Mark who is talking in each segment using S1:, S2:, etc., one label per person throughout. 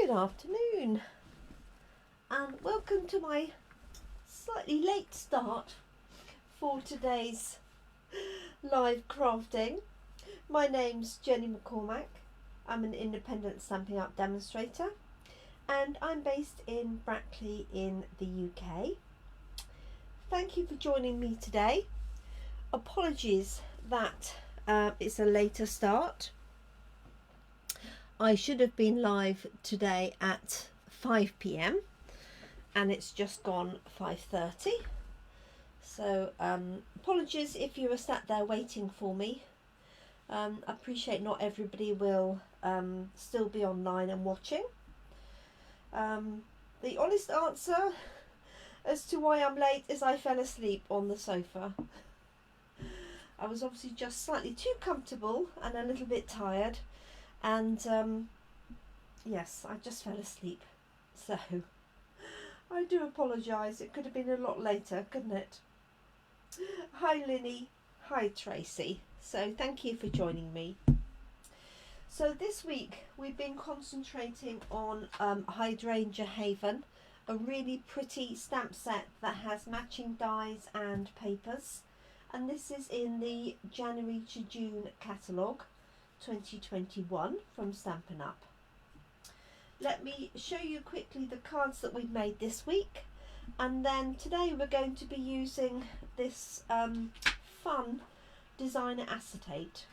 S1: Good afternoon and welcome to my slightly late start for today's live crafting. My name's Jenny McCormack. I'm an independent Stampin' Up demonstrator and I'm based in Brackley in the UK. Thank you for joining me today. Apologies that it's a later start. I should have been live today at 5 p.m. and it's just gone 5:30. So apologies if you were sat there waiting for me. I appreciate not everybody will still be online and watching. The honest answer as to why I'm late is I fell asleep on the sofa. I was obviously just slightly too comfortable and a little bit tired. And yes, I just fell asleep, so I do apologise. It could have been a lot later, couldn't it? Hi Linny, hi Tracy, so thank you for joining me. So this week we've been concentrating on Hydrangea Hill, a really pretty stamp set that has matching dies and papers, and this is in the January to June catalogue 2021 from Stampin' Up. Let me show you quickly the cards that we've made this week, and then today we're going to be using this fun designer acetate.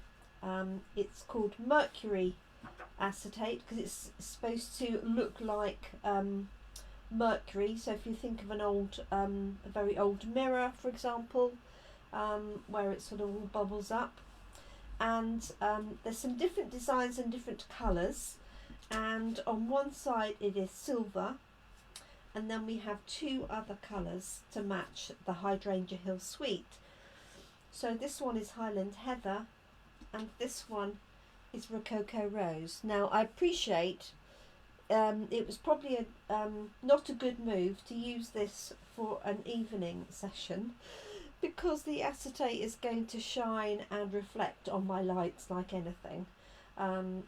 S1: It's called Mercury acetate because it's supposed to look like mercury. So if you think of an old, a very old mirror, for example, where it sort of all bubbles up. And there's some different designs and different colours, and on one side it is silver, and then we have two other colours to match the Hydrangea Hill suite. So this one is Highland Heather and this one is Rococo Rose. Now I appreciate it was probably not a good move to use this for an evening session, because the acetate is going to shine and reflect on my lights like anything.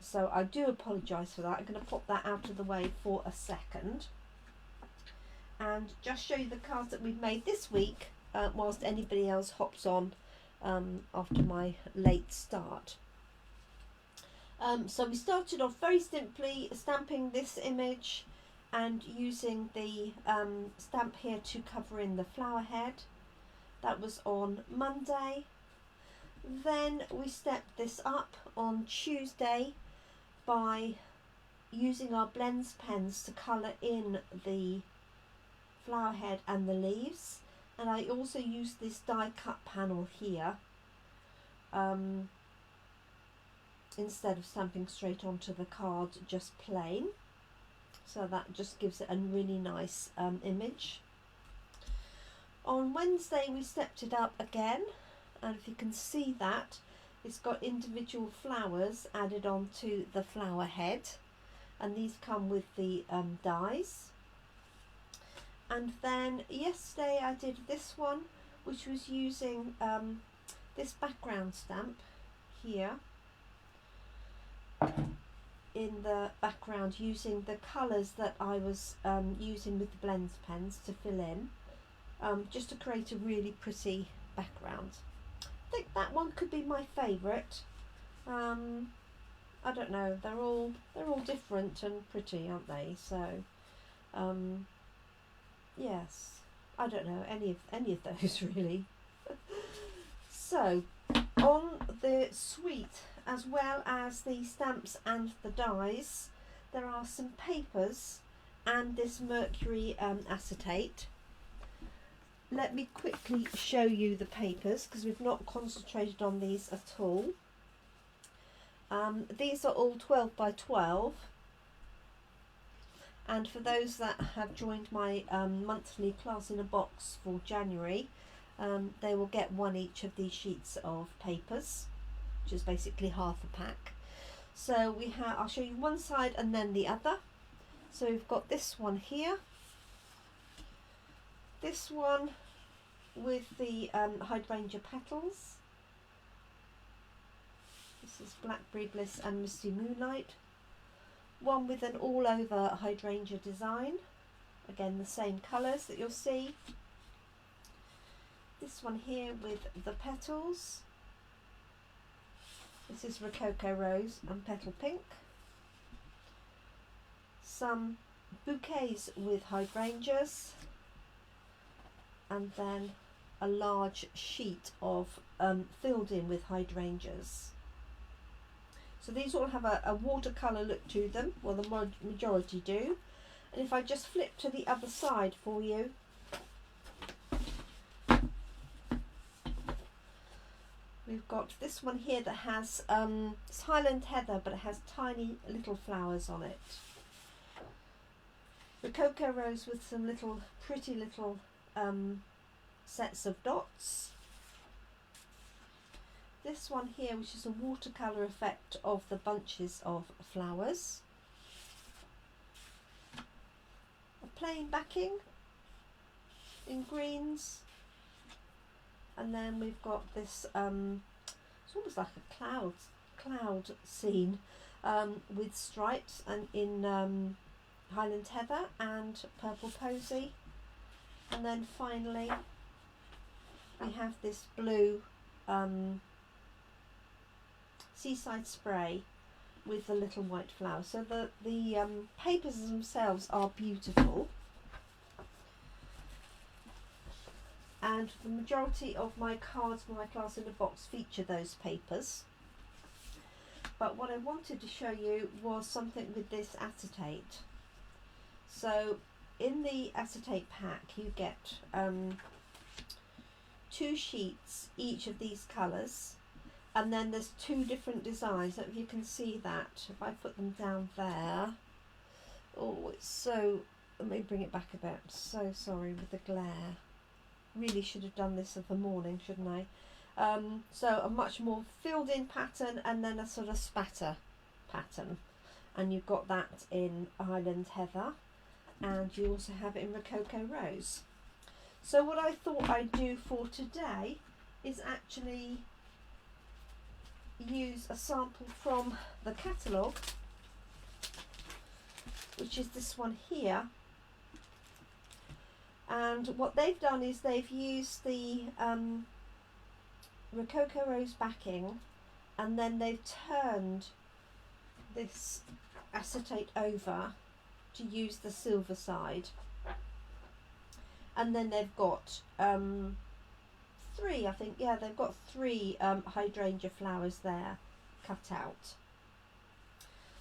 S1: So I do apologise for that. I'm going to pop that out of the way for a second and just show you the cards that we've made this week whilst anybody else hops on after my late start. So we started off very simply stamping this image and using the stamp here to cover in the flower head. That was on Monday. Then we stepped this up on Tuesday by using our blends pens to colour in the flower head and the leaves, and I also used this die cut panel here instead of stamping straight onto the card just plain, so that just gives it a really nice image. On Wednesday we stepped it up again, and if you can see that, it's got individual flowers added onto the flower head, and these come with the dies. And then yesterday I did this one, which was using this background stamp here in the background, using the colours that I was using with the blends pens to fill in. Just to create a really pretty background. I think that one could be my favourite. I don't know. They're all different and pretty, aren't they? So, yes. I don't know any of those really. So, on the suite, as well as the stamps and the dies, there are some papers and this Mercury acetate. Let me quickly show you the papers because we've not concentrated on these at all. These are all 12 by 12, and for those that have joined my monthly class in a box for January, they will get one each of these sheets of papers, which is basically half a pack. So we have, I'll show you one side and then the other. So we've got this one here, this one with the hydrangea petals. This is Blackberry Bliss and Misty Moonlight. one with an all over hydrangea design, again the same colours that you'll see. This one here with the petals, this is Rococo Rose and Petal Pink. Some bouquets with hydrangeas, and then a large sheet of filled in with hydrangeas. So these all have a watercolour look to them, well the majority do. And if I just flip to the other side for you, we've got this one here that has it's Highland Heather, but it has tiny little flowers on it. Rococo Rose with some little pretty little sets of dots. This one here, which is a watercolour effect of the bunches of flowers. A plain backing in greens, and then we've got this it's almost like a cloud scene with stripes, and in Highland Heather and Purple Posy. And then finally we have this blue Seaside Spray with the little white flowers. So the papers themselves are beautiful, and the majority of my cards for my class in a box feature those papers. But what I wanted to show you was something with this acetate. So in the acetate pack you get 2 sheets, each of these colours, and then there's 2 different designs. So if you can see that, if I put them down there, oh it's so, let me bring it back a bit, I'm so sorry with the glare, really should have done this of the morning, shouldn't I? So a much more filled in pattern, and then a sort of spatter pattern, and you've got that in Highland Heather, and you also have it in Rococo Rose. So what I thought I'd do for today is actually use a sample from the catalogue, which is this one here. And what they've done is they've used the Rococo Rose backing, and then they've turned this acetate over to use the silver side, and then they've got 3, I think, yeah, they've got 3 hydrangea flowers there cut out.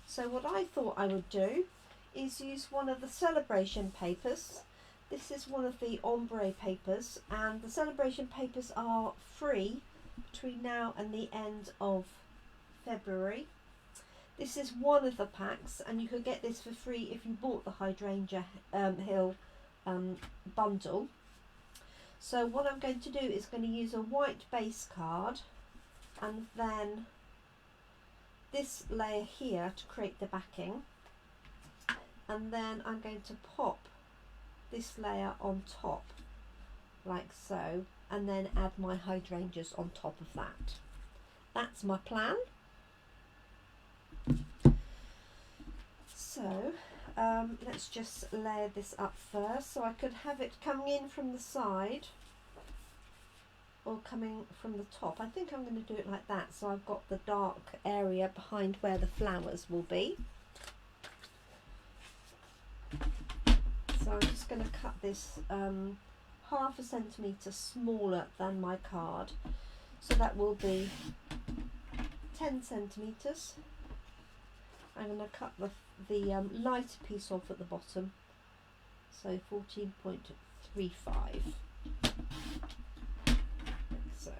S1: So what I thought I would do is use one of the celebration papers. This is one of the ombre papers, and the celebration papers are free between now and the end of February. This is one of the packs, and you could get this for free if you bought the Hydrangea Hill bundle. So what I'm going to do is going to use a white base card, and then this layer here to create the backing, and then I'm going to pop this layer on top like so, and then add my hydrangeas on top of that. That's my plan. So let's just layer this up first. So I could have it coming in from the side or coming from the top. I think I'm going to do it like that, so I've got the dark area behind where the flowers will be. So I'm just going to cut this 1/2 centimetre smaller than my card, so that will be 10 centimetres. I'm going to cut the lighter piece off at the bottom, so 14.35, like so.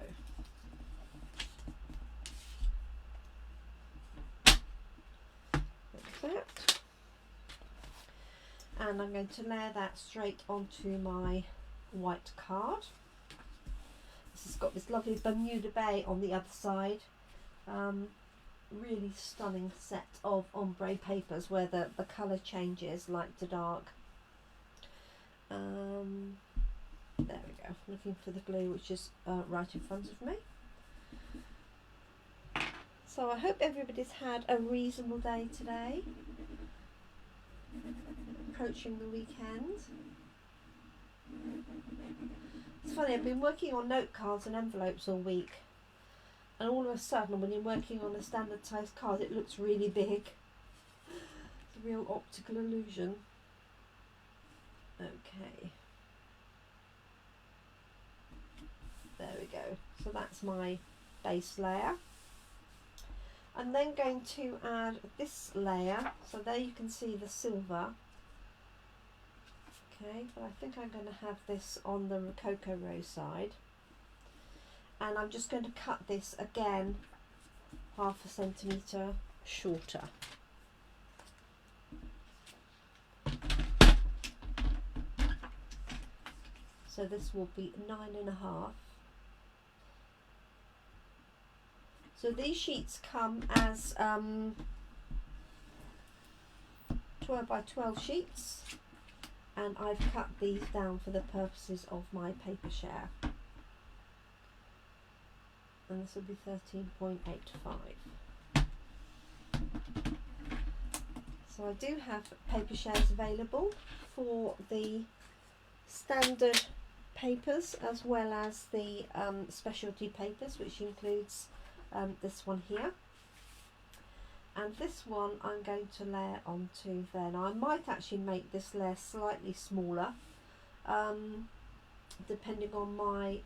S1: Like that. And I'm going to layer that straight onto my white card. This has got this lovely Bermuda Bay on the other side. Really stunning set of ombre papers where the colour changes light to dark. There we go, looking for the blue, which is right in front of me. So I hope everybody's had a reasonable day today. approaching the weekend. It's funny, I've been working on note cards and envelopes all week, and all of a sudden when you're working on a standard size card it looks really big. It's a real optical illusion. Okay. There we go. So that's my base layer. I'm then going to add this layer. So there you can see the silver. Okay, but I think I'm going to have this on the Rococo Rose side. And I'm just going to cut this again 1/2 centimetre shorter. So this will be 9.5. So these sheets come as 12 by 12 sheets, and I've cut these down for the purposes of my paper share. And this will be 13.85. So I do have paper shares available for the standard papers as well as the specialty papers, which includes this one here, and this one I'm going to layer onto there. Now I might actually make this layer slightly smaller depending on my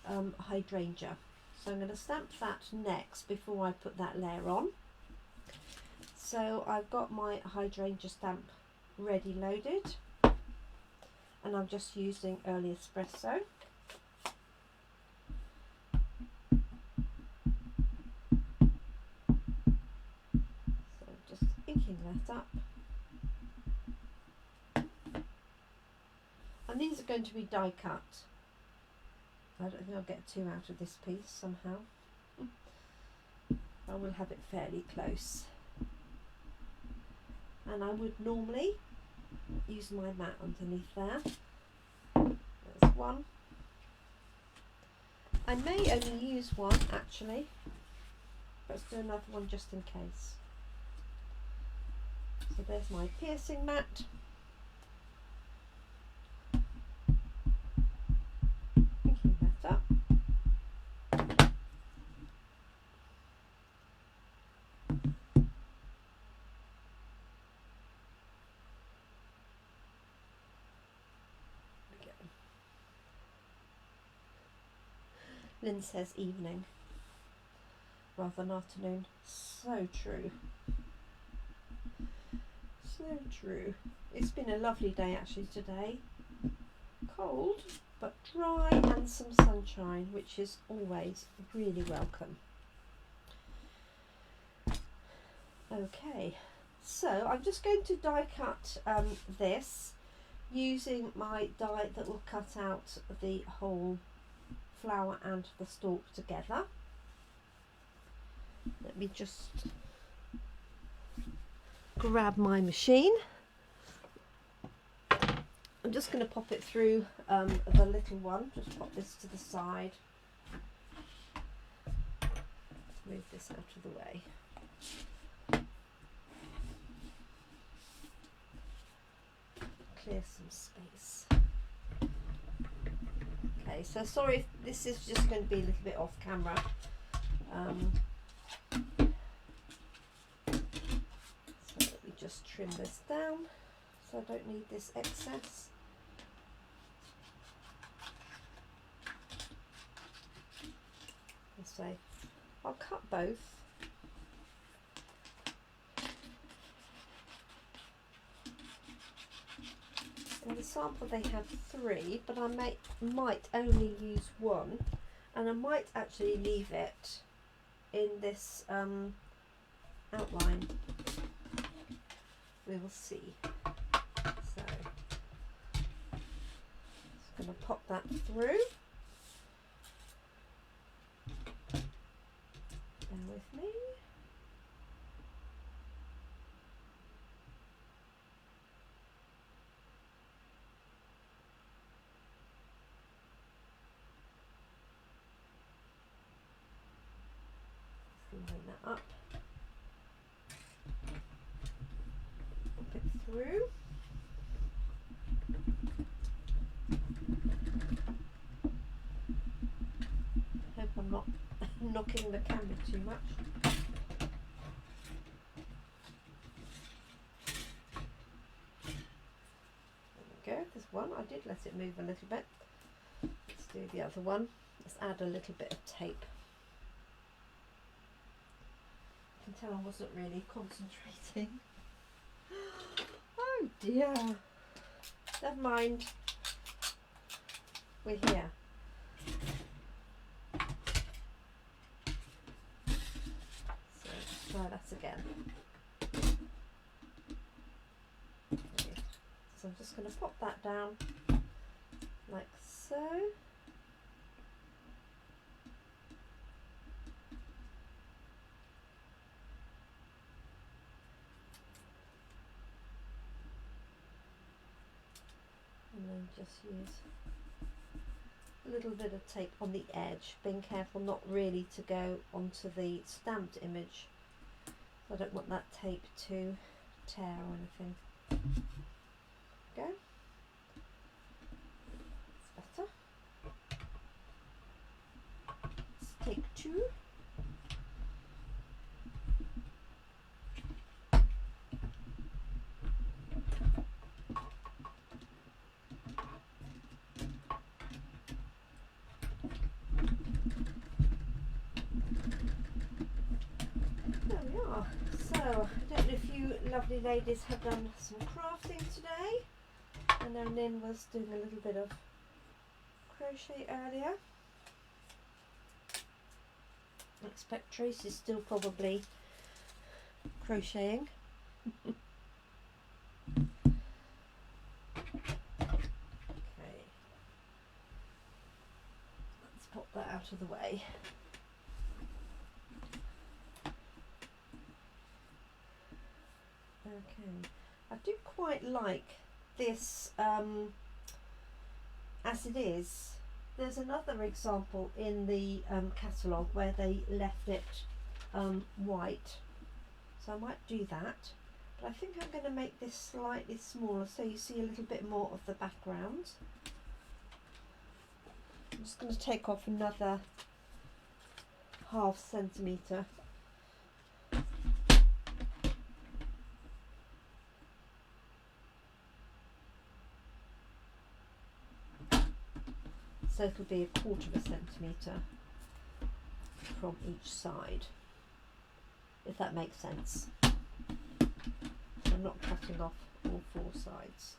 S1: hydrangea. So I'm going to stamp that next before I put that layer on. So I've got my hydrangea stamp ready loaded, and I'm just using Early Espresso. So just inking that up. And these are going to be die cut. I don't think I'll get 2 out of this piece somehow. I will have it fairly close. And I would normally use my mat underneath there. There's one. I may only use one actually. Let's do another one just in case. So there's my piercing mat. Picking that up. Lynn says evening rather than afternoon. So true. So true. It's been a lovely day actually today. Cold but dry and some sunshine, which is always really welcome. Okay, so I'm just going to die cut this using my die that will cut out the whole flower and the stalk together. Let me just grab my machine. I'm just going to pop it through the little one. Just pop this to the side. Move this out of the way. Clear some space. Okay, so sorry if this is just going to be a little bit off camera. So let me just trim this down so I don't need this excess. This way. I'll cut both. In the sample they have 3, but I might only use 1, and I might actually leave it in this outline. We will see. So just going to pop that through. Bear with me. Line that up, pop it through. blocking the camera too much. There we go, there's one. I did let it move a little bit. Let's do the other one. Let's add a little bit of tape. I can tell I wasn't really concentrating. Oh dear. Never mind. We're here. So let's try that again. Okay. So I'm just going to pop that down like so. And then just use a little bit of tape on the edge, being careful not really to go onto the stamped image. So I don't want that tape to tear or anything. Go. That's better. Let's take two. So, I don't know if you lovely ladies have done some crafting today. I know Lynn was doing a little bit of crochet earlier. I expect Tracy's still probably crocheting. Okay. Let's pop that out of the way. Okay, I do quite like this as it is. There's another example in the catalogue where they left it white, so I might do that, but I think I'm going to make this slightly smaller so you see a little bit more of the background. I'm just going to take off another ½ centimetre. So it'll be 1/4 centimetre from each side, if that makes sense. I'm not cutting off all 4 sides.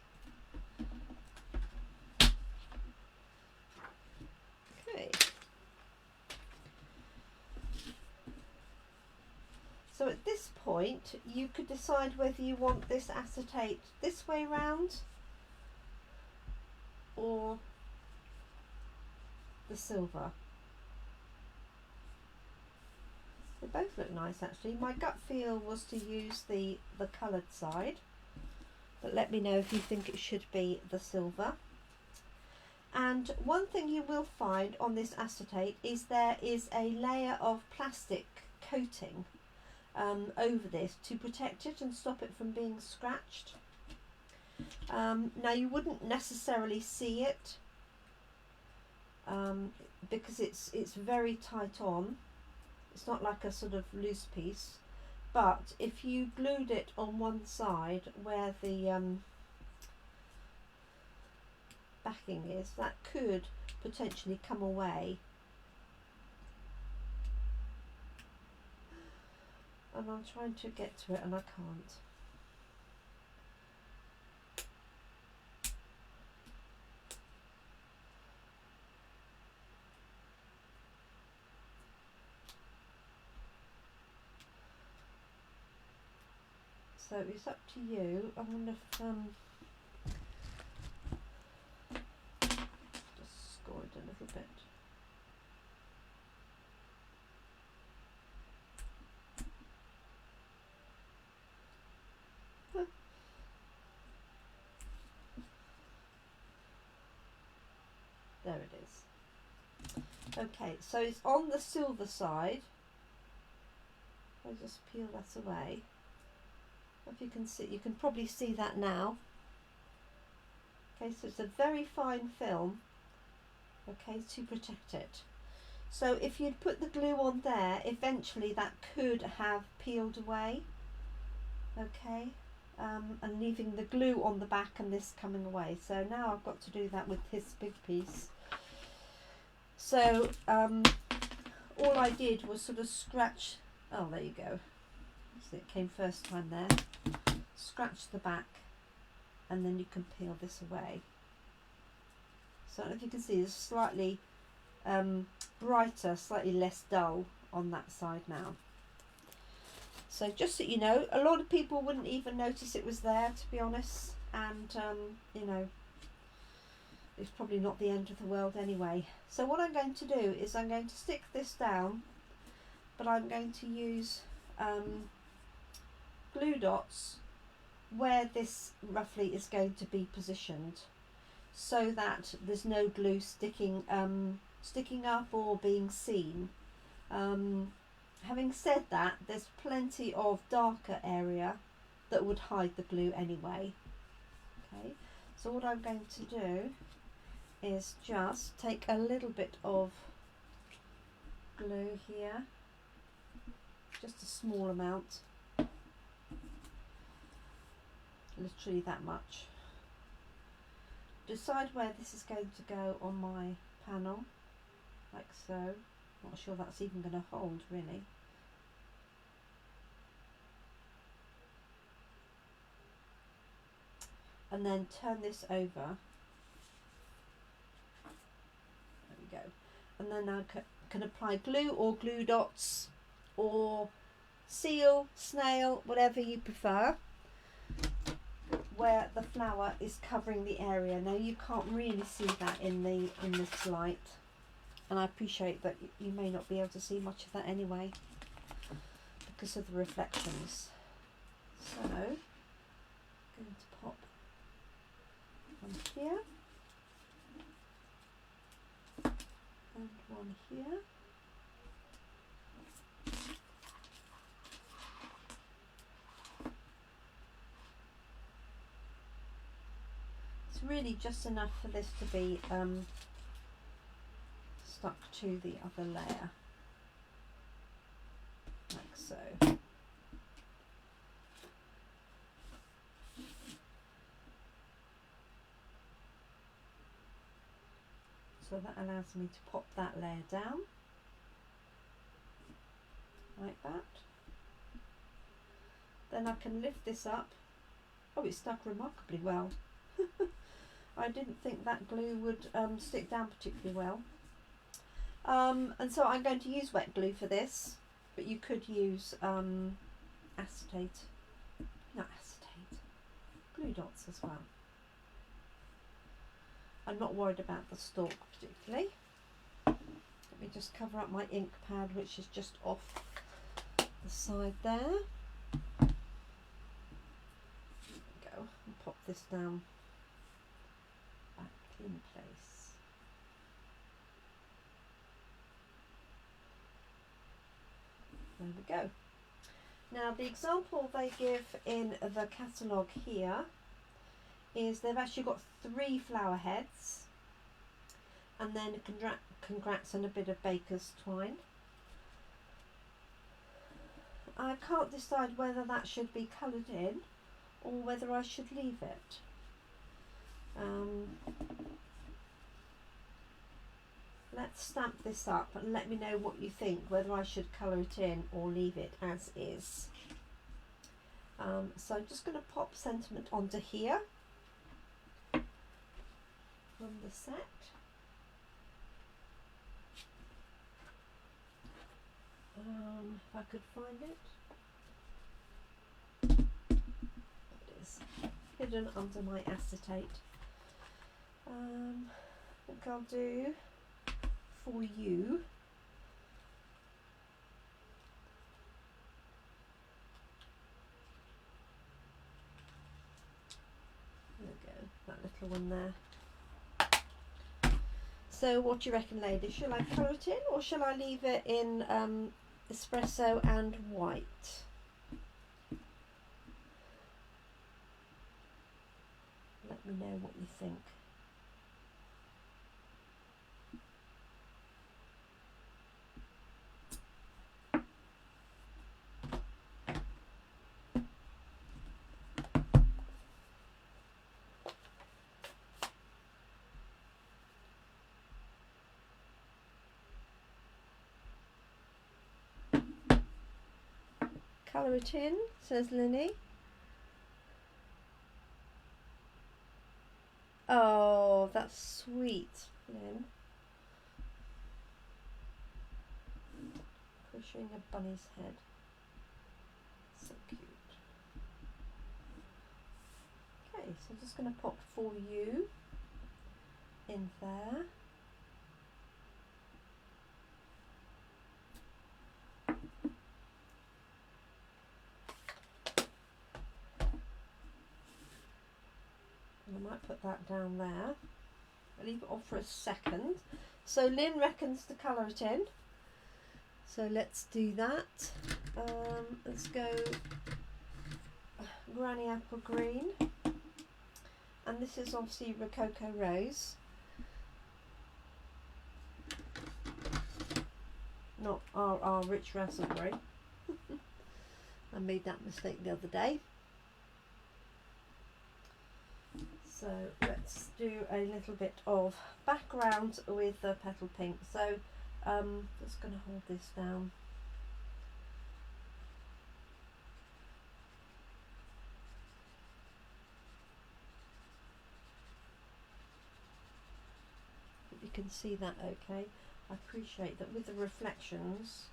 S1: Okay. So at this point you could decide whether you want this acetate this way round or the silver. They both look nice actually. My gut feel was to use the coloured side, but let me know if you think it should be the silver. And one thing you will find on this acetate is there is a layer of plastic coating over this to protect it and stop it from being scratched. Now you wouldn't necessarily see it because it's very tight on. It's not like a sort of loose piece, but if you glued it on one side where the backing is, that could potentially come away. And I'm trying to get to it and I can't. So it's up to you. I wonder if just score it a little bit. There it is. Okay, so it's on the silver side. I'll just peel that away. If you can see, you can probably see that now. Okay, so it's a very fine film, okay, to protect it. So if you'd put the glue on there, eventually that could have peeled away. Okay, and leaving the glue on the back and this coming away. So now I've got to do that with this big piece. So all I did was sort of scratch, oh there you go, so it came first time there, scratch the back and then you can peel this away. So I don't know if you can see it's slightly brighter, slightly less dull on that side now. So just so you know, a lot of people wouldn't even notice it was there, to be honest, and you know, it's probably not the end of the world anyway. So what I'm going to do is I'm going to stick this down, but I'm going to use glue dots where this roughly is going to be positioned, so that there's no glue sticking up or being seen. Having said that, there's plenty of darker area that would hide the glue anyway. Okay, so what I'm going to do is just take a little bit of glue here, just a small amount, literally that much. Decide where this is going to go on my panel, like so. Not sure that's even going to hold really. And then turn this over. There we go. And then I can apply glue or glue dots or seal, snail, whatever you prefer, where the flower is covering the area. Now you can't really see that in this light, and I appreciate that you may not be able to see much of that anyway because of the reflections. So I'm going to pop one here and one here. It's really just enough for this to be stuck to the other layer, like so. So that allows me to pop that layer down, like that. Then I can lift this up. Oh, it stuck remarkably well. I didn't think that glue would stick down particularly well. And so I'm going to use wet glue for this, but you could use acetate, not acetate, glue dots as well. I'm not worried about the stalk particularly. Let me just cover up my ink pad, which is just off the side there. There we go, and pop this down back in place. There we go. Now the example they give in the catalogue here is they've actually got 3 flower heads and then congrats and a bit of baker's twine. I can't decide whether that should be coloured in or whether I should leave it. Let's stamp this up and let me know what you think, whether I should colour it in or leave it as is. So I'm just going to pop sentiment onto here from the set. If I could find it. It is hidden under my acetate. I think I'll do For You. There we go, that little one there. So what do you reckon, ladies? Shall I colour it in or shall I leave it in espresso and white? Let me know what you think. Colour it in, says Linny. Oh, that's sweet, Lynn. Pushing a bunny's head. So cute. Okay, so I'm just going to pop For You in there. And I might put that down there. I'll leave it off for a second. So Lynn reckons to colour it in. So let's do that. Let's go Granny Apple Green. And this is obviously Rococo Rose. Not our Rich Raspberry. I made that mistake the other day. So let's do a little bit of background with the petal pink. So just going to hold this down. Hope you can see that okay. I appreciate that with the reflections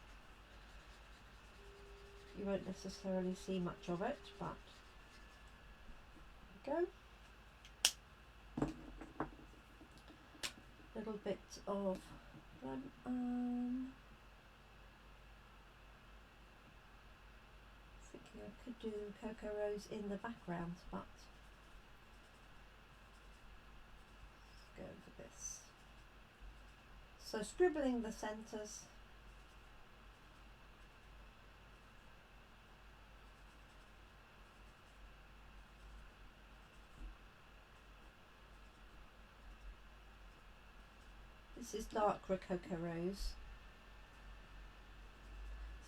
S1: you won't necessarily see much of it, but there we go. Little bit of thinking I could do Cocoa Rose in the background, but let's go for this. So scribbling the centres. This is dark Rococo Rose.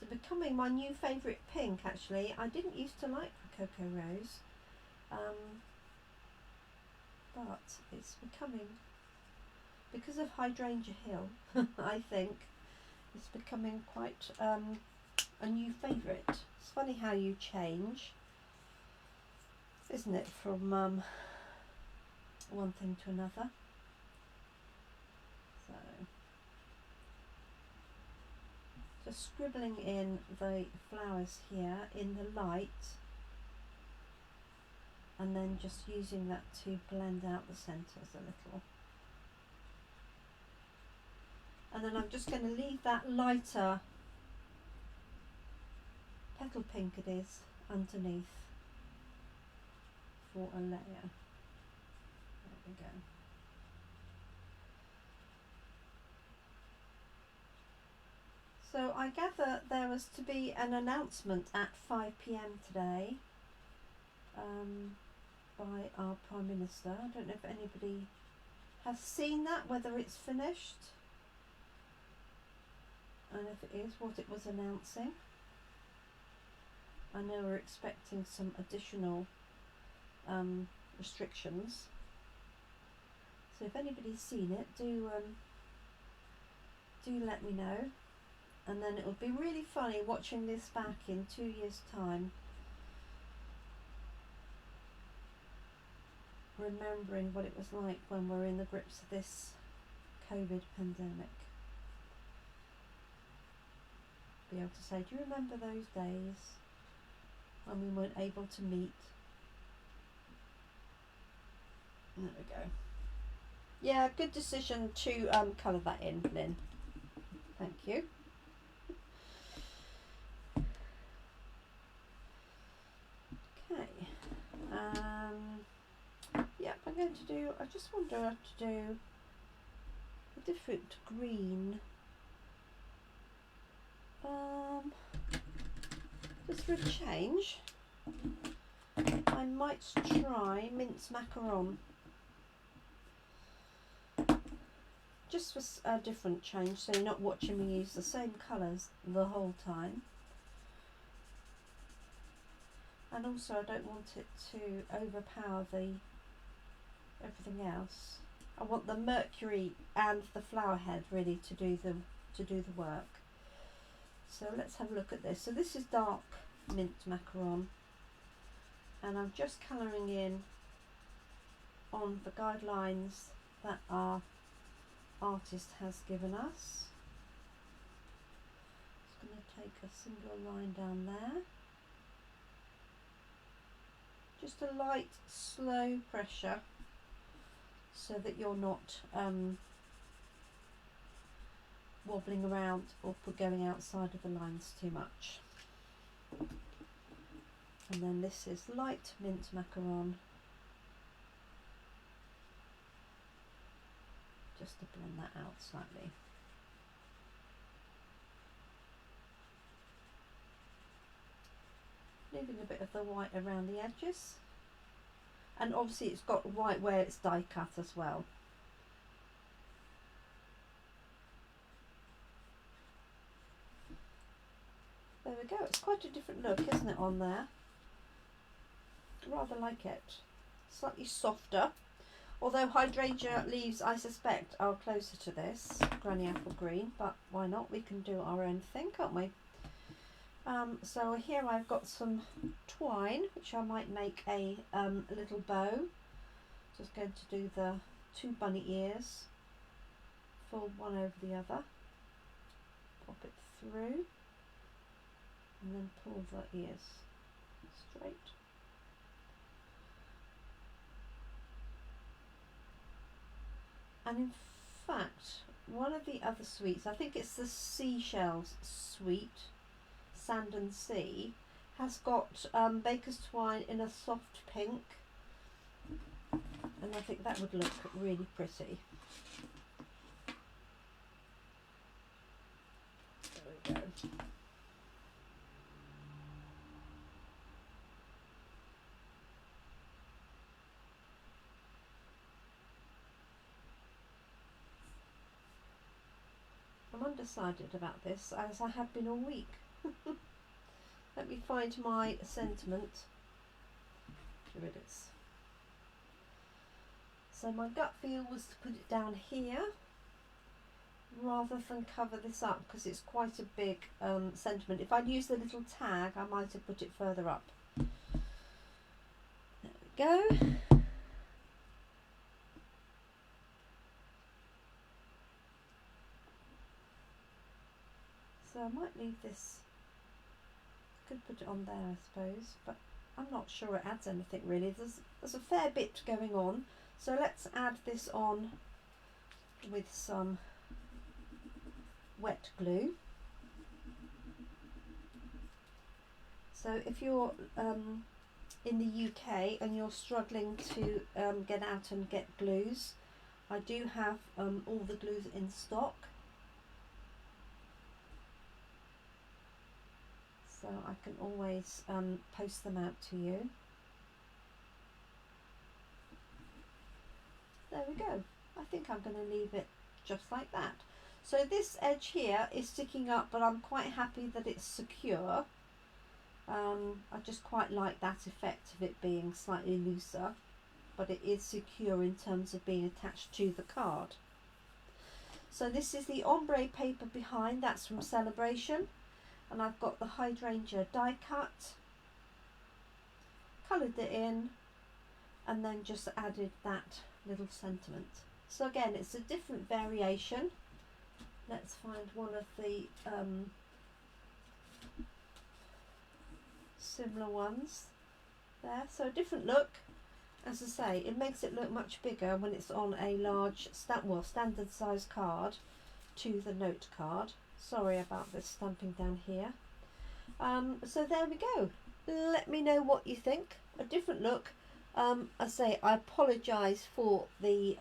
S1: It's becoming my new favourite pink actually. I didn't used to like Rococo Rose, but it's becoming, because of Hydrangea Hill, I think it's becoming quite a new favourite. It's funny how you change, isn't it, from one thing to another. So just scribbling in the flowers here in the light, and then just using that to blend out the centres a little. And then I'm just going to leave that lighter petal pink it is underneath for a layer. There we go. So I gather there was to be an announcement at 5 PM today by our Prime Minister. I don't know if anybody has seen that, whether it's finished, and if it is, what it was announcing. I know we're expecting some additional restrictions. So if anybody's seen it, do let me know. And then it will be really funny watching this back in 2 years' time, remembering what it was like when we're in the grips of this COVID pandemic. Be able to say, do you remember those days when we weren't able to meet? There we go. Yeah, good decision to colour that in, Lynn. Thank you. Okay. Yep, I'm going to do, I just wonder how to do a different green. Just for a change, I might try Mince Macaron. Just for a different change, so you're not watching me use the same colours the whole time. And also I don't want it to overpower everything else. I want the Mercury and the flower head really to do the work. So let's have a look at this. So this is dark mint macaron, and I'm just colouring in on the guidelines that our artist has given us. Just going to take a single line down there. Just a light, slow pressure so that you're not wobbling around or going outside of the lines too much. And then this is light mint macaron, just to blend that out slightly. Leaving a bit of the white around the edges, and obviously it's got white where it's die cut as well. There we go, it's quite a different look, isn't it, on there? Rather like it. Slightly softer, although hydrangea leaves, I suspect, are closer to this granny apple green, but why not? We can do our own thing, can't we? So here I've got some twine, which I might make a little bow. Just going to do the 2 bunny ears, fold one over the other, pop it through, and then pull the ears straight. And in fact, one of the other sweets, I think it's the seashells sweet, Sand and Sea, has got baker's twine in a soft pink, and I think that would look really pretty. There we go. I'm undecided about this, as I have been all week. Let me find my sentiment. Here it is. So my gut feel was to put it down here rather than cover this up, because it's quite a big sentiment. If I'd used the little tag, I might have put it further up. There we go. So I might leave this. Could put it on there, I suppose, but I'm not sure it adds anything really. There's a fair bit going on, so let's add this on with some wet glue. So if you're in the UK and you're struggling to get out and get glues, I do have all the glues in stock. So I can always post them out to you. There we go. I think I'm going to leave it just like that. So this edge here is sticking up, but I'm quite happy that it's secure. I just quite like that effect of it being slightly looser, but it is secure in terms of being attached to the card. So this is the ombre paper behind, that's from Celebration. And I've got the hydrangea die cut, coloured it in, and then just added that little sentiment. So again, it's a different variation. Let's find one of the similar ones there. So a different look. As I say, it makes it look much bigger when it's on a large, standard size card to the note card. Sorry about this stamping down here. So there we go. Let me know what you think. A different look. I say I apologise for the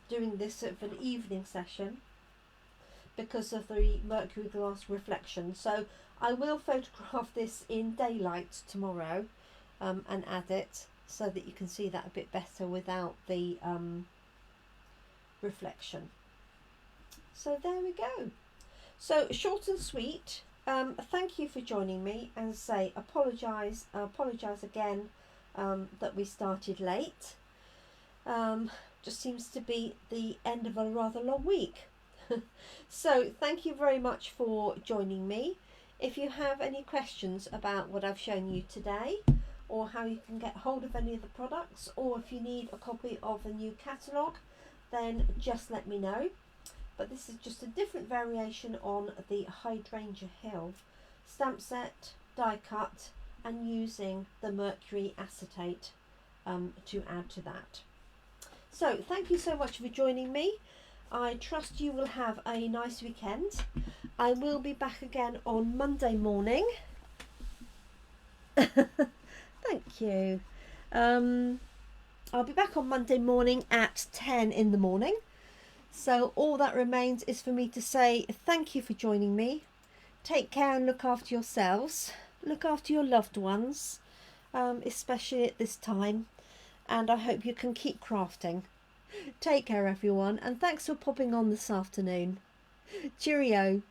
S1: doing this of an evening session because of the Mercury glass reflection. So I will photograph this in daylight tomorrow and add it so that you can see that a bit better without the reflection. So there we go. So short and sweet. Thank you for joining me, and say apologise again that we started late. Just seems to be the end of a rather long week. So thank you very much for joining me. If you have any questions about what I've shown you today, or how you can get hold of any of the products, or if you need a copy of the new catalogue, then just let me know. But this is just a different variation on the Hydrangea Hill stamp set, die cut, and using the Mercury Acetate to add to that. So thank you so much for joining me. I trust you will have a nice weekend. I will be back again on Monday morning. Thank you. I'll be back on Monday morning at 10 in the morning. So all that remains is for me to say thank you for joining me. Take care and look after yourselves. Look after your loved ones, especially at this time. And I hope you can keep crafting. Take care everyone, and thanks for popping on this afternoon. Cheerio.